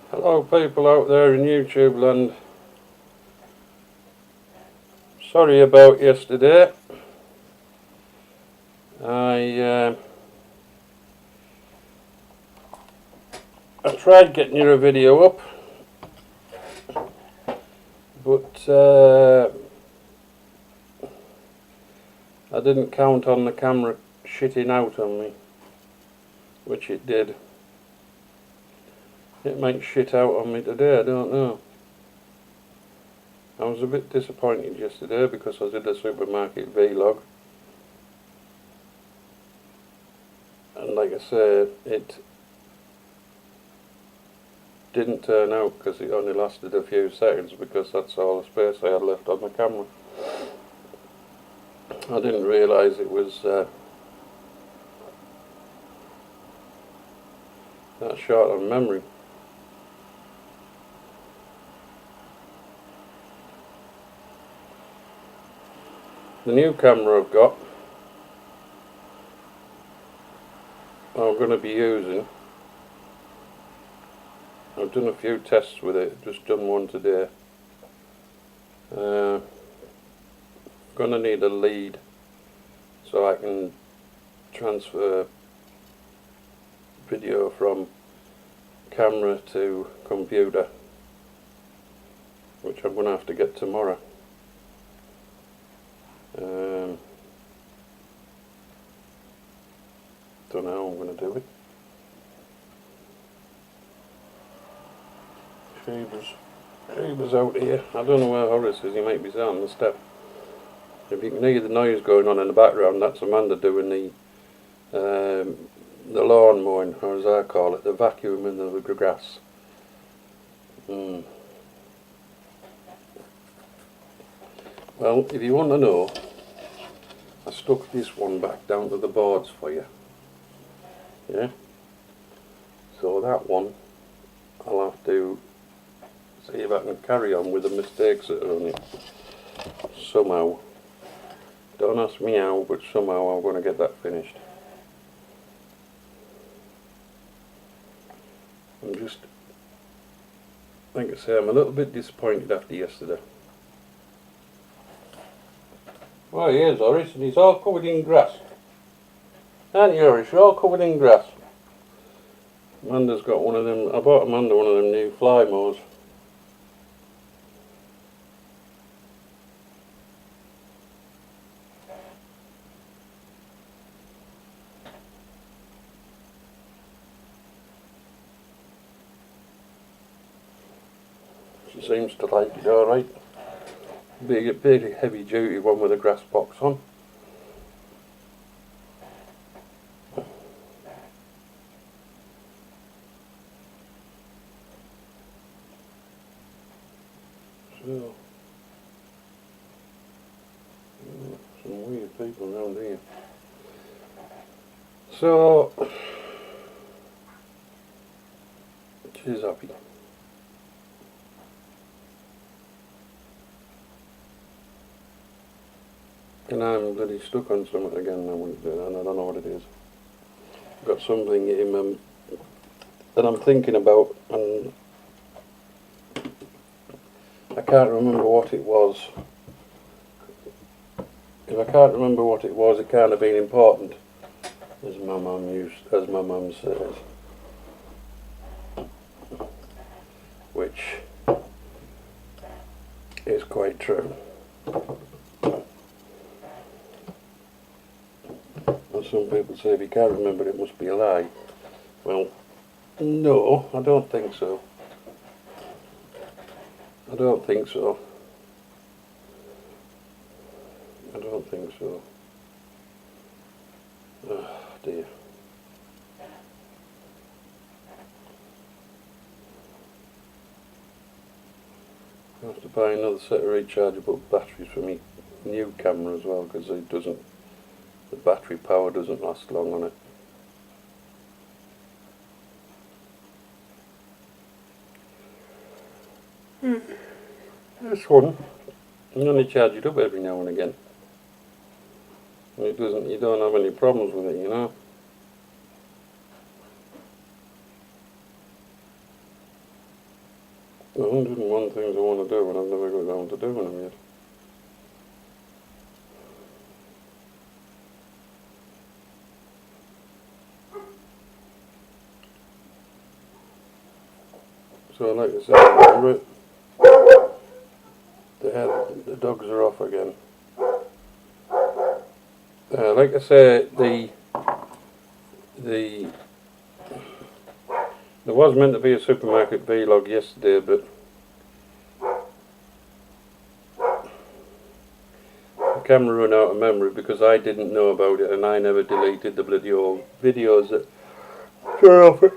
Hello people out there in YouTube land. Sorry about yesterday. I tried getting you a video up, but I didn't count on the camera shitting out on me, which it did. It might shit out on me today, I don't know. I was a bit disappointed yesterday because I did a supermarket vlog, and like I said, it didn't turn out because it only lasted a few seconds, because that's all the space I had left on the camera. I didn't realise it was that short on memory. The new camera I've got, I'm going to be using. I've done a few tests with it, just done one today. Going to need a lead so I can transfer video from camera to computer, which I'm going to have to get tomorrow. Don't know how I'm going to do it. Sheba's out here. I don't know where Horace is. He might be down the step. If you can hear the noise going on in the background, that's Amanda doing the lawn mowing, or as I call it, the vacuuming of the grass. Well, if you want to know, I stuck this one back down to the boards for you. Yeah? So that one, I'll have to see if I can carry on with the mistakes that are on it. Somehow. Don't ask me how, but somehow I'm going to get that finished. I'm just, like I say, I'm a little bit disappointed after yesterday. Well, here's Horace, and he's all covered in grass. Aren't you, Horace? You're all covered in grass. Amanda's got one of them. I bought Amanda one of them new fly mowers. She seems to like it alright. Big heavy duty one with a grass box on. So, some weird people around here. So, she's happy. And I'm bloody stuck on something again now, and I don't know what it is. I've got something that I'm thinking about, and I can't remember what it was. If I can't remember what it was, it can't have been important, as my mum says. Which is quite true. And some people say if you can't remember it must be a lie. Well, no, I don't think so. I don't think so. I don't think so. Oh dear. I have to buy another set of rechargeable batteries for my new camera as well, because the battery power doesn't last long on it. This one, you only charge it up every now and again. And you don't have any problems with it, you know. 101 things I want to do and I've never got down to doing them yet. So like I said, the dogs are off again. Like I say, there was meant to be a supermarket vlog yesterday, but the camera ran out of memory because I didn't know about it and I never deleted the bloody old videos that were off it.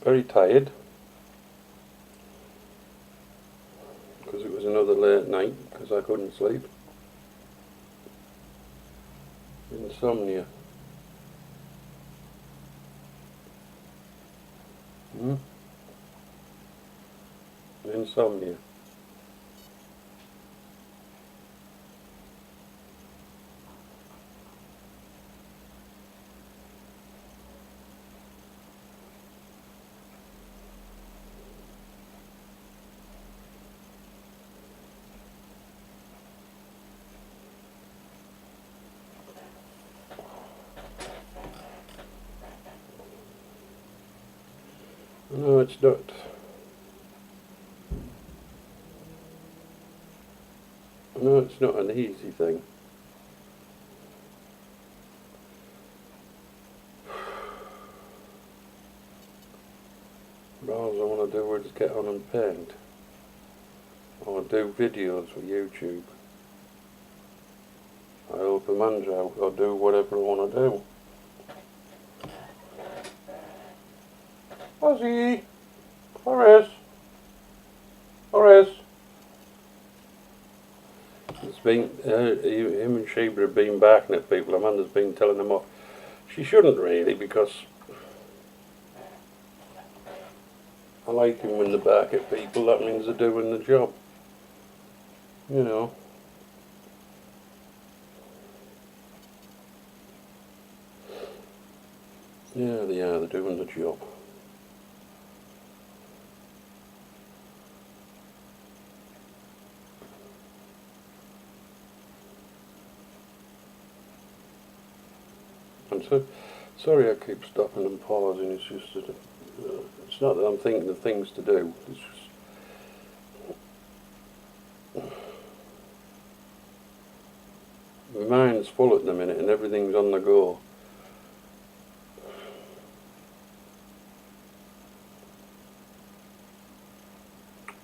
Very tired because it was another late night because I couldn't sleep. Insomnia. Insomnia. No, it's not. No, it's not an easy thing. All I want to do is get on and paint. I want to do videos for YouTube. I help a man out or do whatever I want to do. Ozzy! Horace! Horace! It's been, him and Sheba have been barking at people. Amanda's been telling them off. She shouldn't really, because I like him when they bark at people. That means they're doing the job. You know. Yeah, they are. They're doing the job. I'm so sorry I keep stopping and pausing. It's just that it's not that I'm thinking of things to do. It's just my mind's full at the minute and everything's on the go.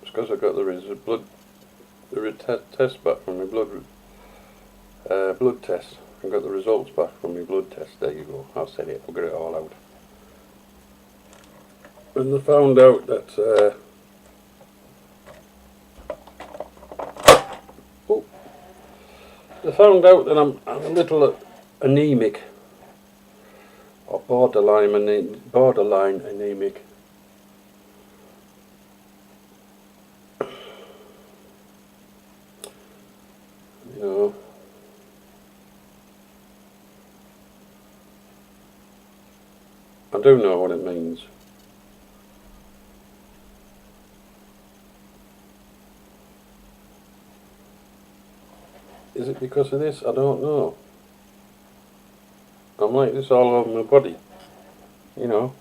It's because I got the test back from my blood test. I got the results back from my blood test. There you go. I've said it. I've got it all out. And they found out that I'm a little anemic, or borderline anemic. You know. I do know what it means. Is it because of this? I don't know. I'm like this all over my body. You know.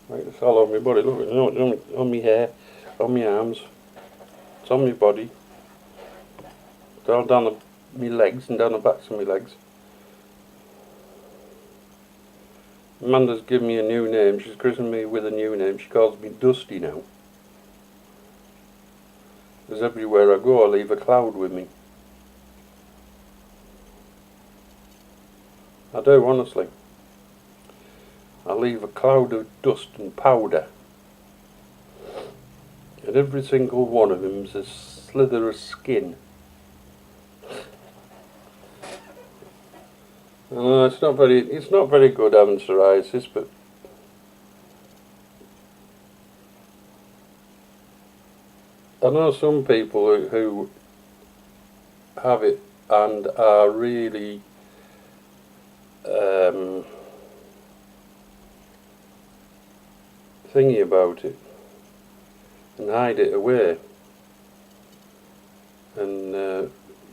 Like this all over my body. Look, you know, on my hair, on my arms. It's on my body. It's all down my legs and down the backs of my legs. Amanda's given me a new name. She's christened me with a new name. She calls me Dusty now. Because everywhere I go I leave a cloud with me. I do, honestly. I leave a cloud of dust and powder. And every single one of them is a slither of skin. It's not very good having psoriasis, but I know some people who have it and are really thingy about it and hide it away, and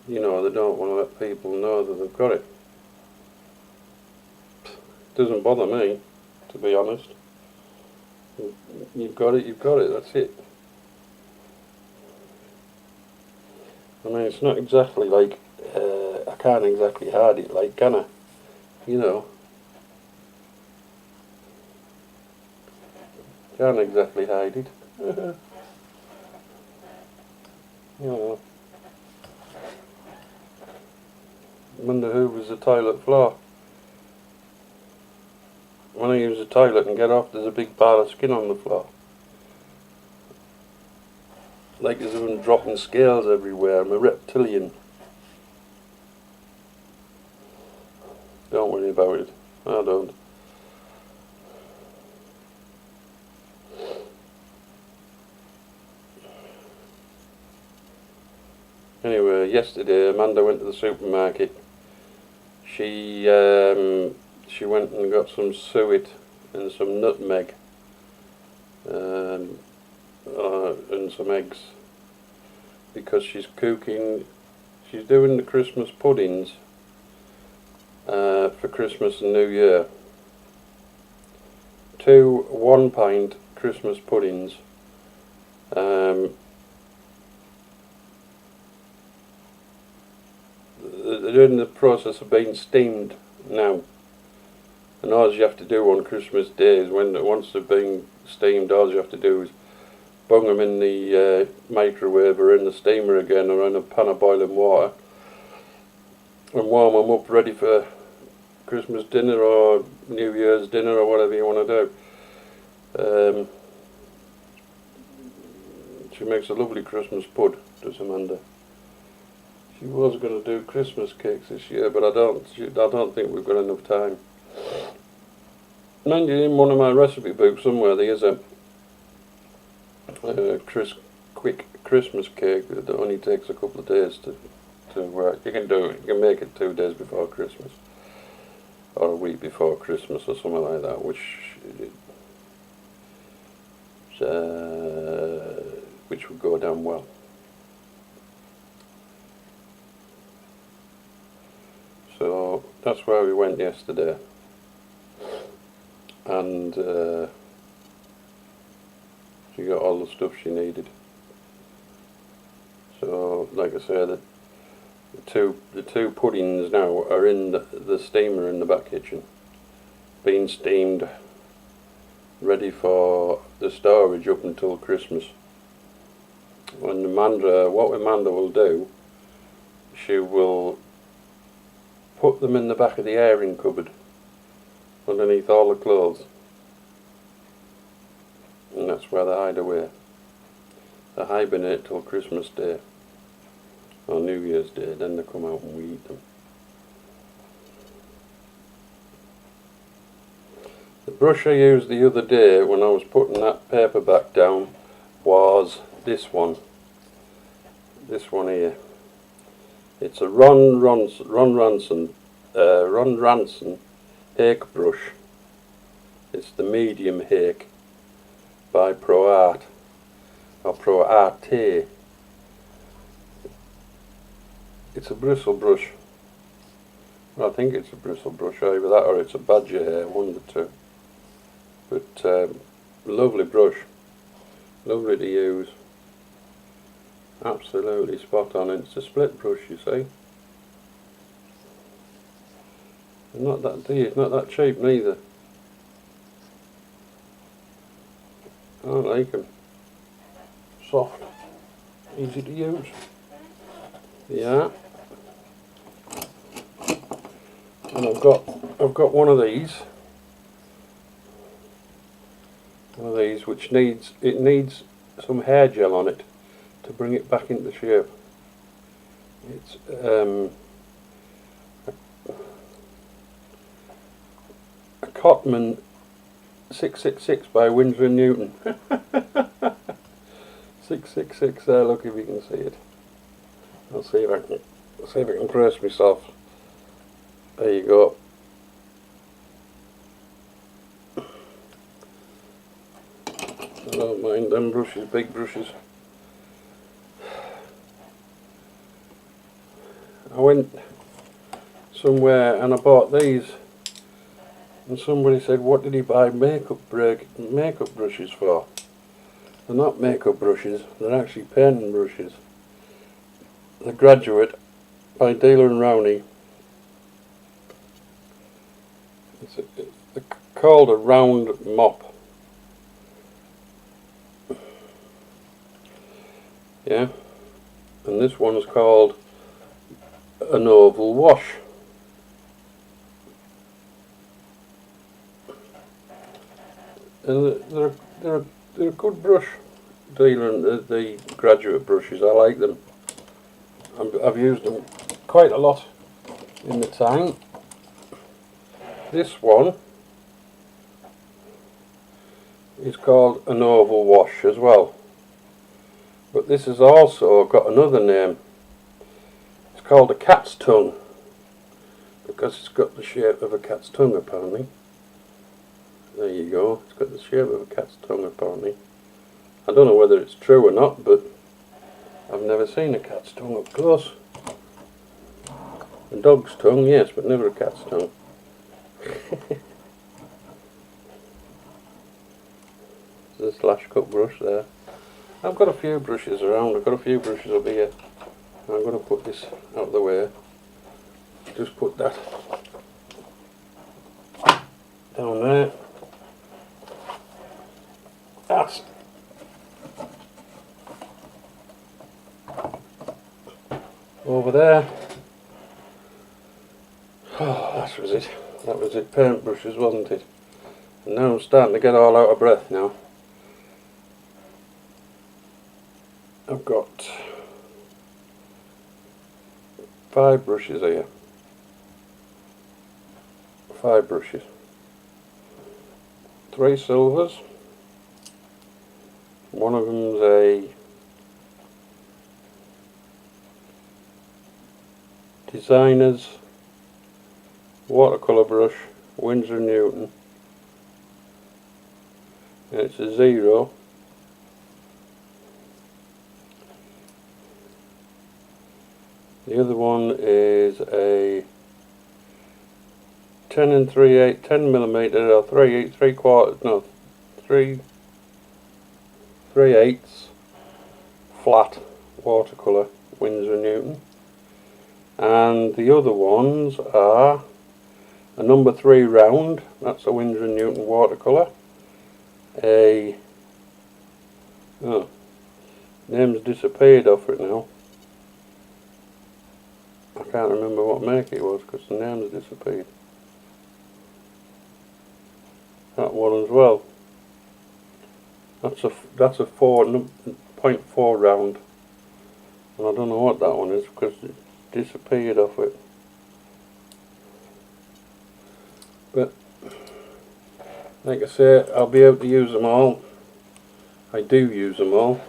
you know, they don't want to let people know that they've got it. Doesn't bother me, to be honest. You've got it, that's it. I mean, it's not exactly like, I can't exactly hide it, like, can I? You know. Can't exactly hide it. You know. Wonder who was the toilet floor. When I use the toilet and get off, there's a big pile of skin on the floor. Like as if I'm dropping scales everywhere. I'm a reptilian. Don't worry about it. I don't. Anyway, yesterday Amanda went to the supermarket. She went and got some suet and some nutmeg and some eggs, because she's doing the Christmas puddings for Christmas and New Year. 2 1-pint Christmas puddings. They're in the process of being steamed now, and all you have to do on Christmas Day is, once they've been steamed, all you have to do is bung them in the microwave or in the steamer again, or in a pan of boiling water, and warm them up ready for Christmas dinner or New Year's dinner or whatever you want to do. She makes a lovely Christmas pud, does Amanda. She was going to do Christmas cakes this year, but I don't think we've got enough time. Mind you, in one of my recipe books somewhere there is a quick Christmas cake that only takes a couple of days to work. You can make it 2 days before Christmas, or a week before Christmas, or something like that, which would go down well. So that's where we went yesterday, and she got all the stuff she needed. So, like I said, the two puddings now are in the steamer in the back kitchen, being steamed, ready for the storage up until Christmas. When what Amanda will do, she will put them in the back of the airing cupboard underneath all the clothes, and that's where they hide away. They hibernate till Christmas Day or New Year's Day, then they come out and we eat them. The brush I used the other day when I was putting that paper back down was this one here. It's a Ron Ranson Hake brush. It's the medium Hake by Pro Art, or Pro Arte. It's a bristle brush. Well, I think it's a bristle brush, either that or it's a badger hair, one of the two. But lovely brush, lovely to use. Absolutely spot on. It's a split brush, you see. And not that dear, it's not that cheap neither. I like them. Soft, easy to use. Yeah. And I've got one of these. One of these which needs some hair gel on it to bring it back into shape. It's a Cotman 666 by Winsor and Newton. 666 there, look if you can see it. I'll see if I can press myself. There you go. mind them brushes, big brushes. I went somewhere and I bought these, and somebody said, what did he buy makeup brushes for? They're not makeup brushes, they're actually painting brushes. The Graduate by Dealer and Rowney. They're called a round mop. Yeah, and this one's called an oval wash. And they're a good brush, the Graduate brushes. I like them. I've used them quite a lot in the time. This one is called an oval wash as well, but this has also got another name. It's called a cat's tongue, because it's got the shape of a cat's tongue apparently. There you go, it's got the shape of a cat's tongue apparently. I don't know whether it's true or not, but I've never seen a cat's tongue up close. A dog's tongue, yes, but never a cat's tongue. There's a slash cut brush there. I've got a few brushes around, I've got a few brushes up here. I'm going to put this out of the way. Just put that down there. That's over there. Oh, that was it. That was it. Paint brushes, wasn't it? And now I'm starting to get all out of breath now. I've got 5 brushes here. 5 brushes. 3 silvers. One of them's a designer's watercolour brush, Winsor & Newton, and it's a 0. The other one is a 10 millimeter or 3/8 flat watercolour, Winsor & Newton, and the other ones are a number 3 round, that's a Winsor & Newton watercolour, a name's disappeared off it now. I can't remember what make it was because the name's disappeared. That one as well. That's a 0.4 round, and I don't know what that one is because it disappeared off it. But like I say, I'll be able to use them all. I do use them all,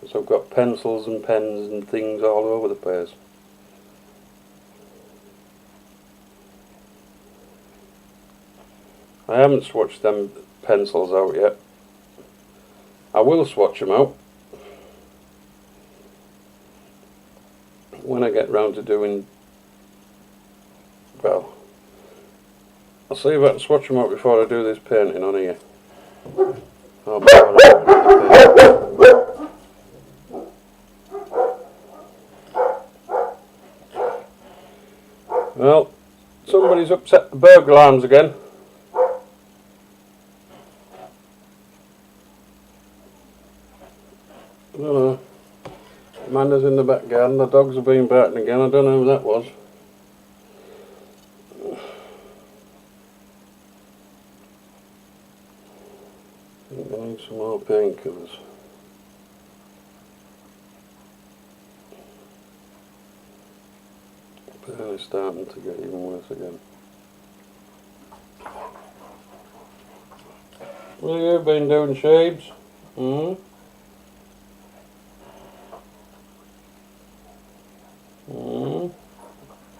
because I've got pencils and pens and things all over the place. I haven't swatched them pencils out yet. I will swatch them out when I get round to doing, well, I'll see if I can swatch them out before I do this painting on here. Oh, well, somebody's upset the burglar alarms again. I don't know. Amanda's in the back garden, the dogs have been barking again, I don't know who that was. I think I need some more painkillers. The pain is starting to get even worse again. What have you been doing, Shades?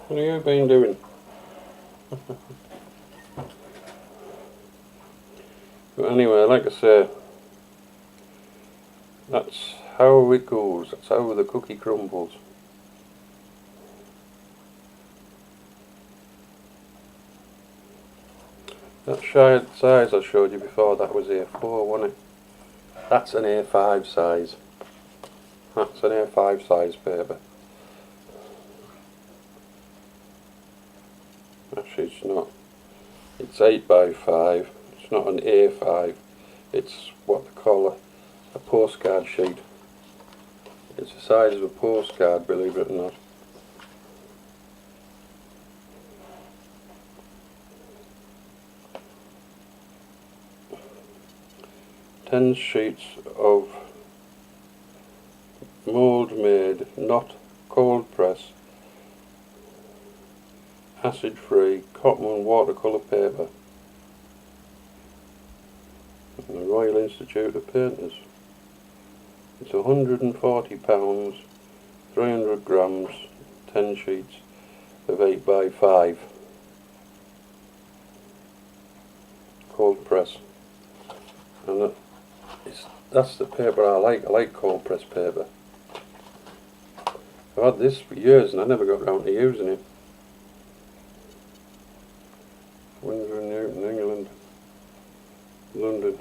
What have you been doing? But anyway, like I say, That's how it goes, that's how the cookie crumbles. That size I showed you before, that was A4, wasn't it? That's an A5 size. That's an A5 size paper. Actually it's not. It's 8 by 5. It's not an A5. It's what they call a postcard sheet. It's the size of a postcard, believe it or not. Ten sheets of mould made, not cold press, acid free cotton and watercolour paper from the Royal Institute of Painters. It's £140, 300 grams, 10 sheets of 8 by 5 cold press, and that's the paper I like cold press paper. I've had this for years and I never got round to using it. Windsor and Newton, England, London.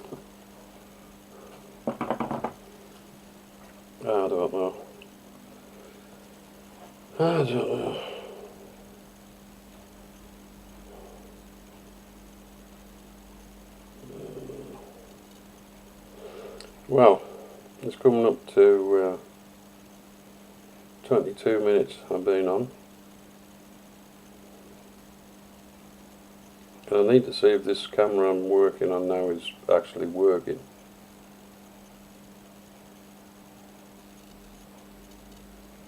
I don't know. I don't know. Well, it's coming up to 22 minutes I've been on. And I need to see if this camera I'm working on now is actually working.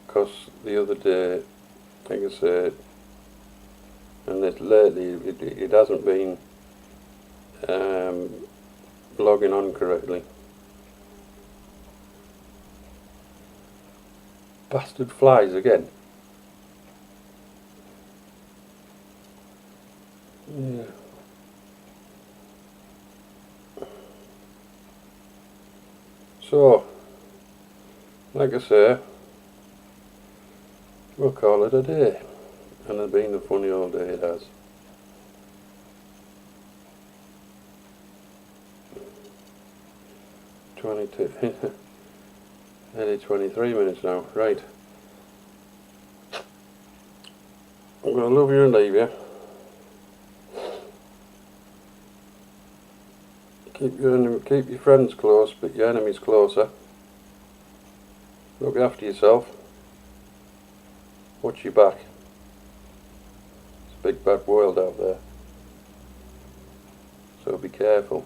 Because the other day, like I said, and lately it hasn't been logging on correctly. Bastard flies again. Yeah. So, like I say, we'll call it a day. And it's been a funny old day, it has. Nearly 23 minutes now, right. I'm going to love you and leave you. Keep your friends close, but your enemies closer. Look after yourself. Watch your back. It's a big bad world out there. So be careful.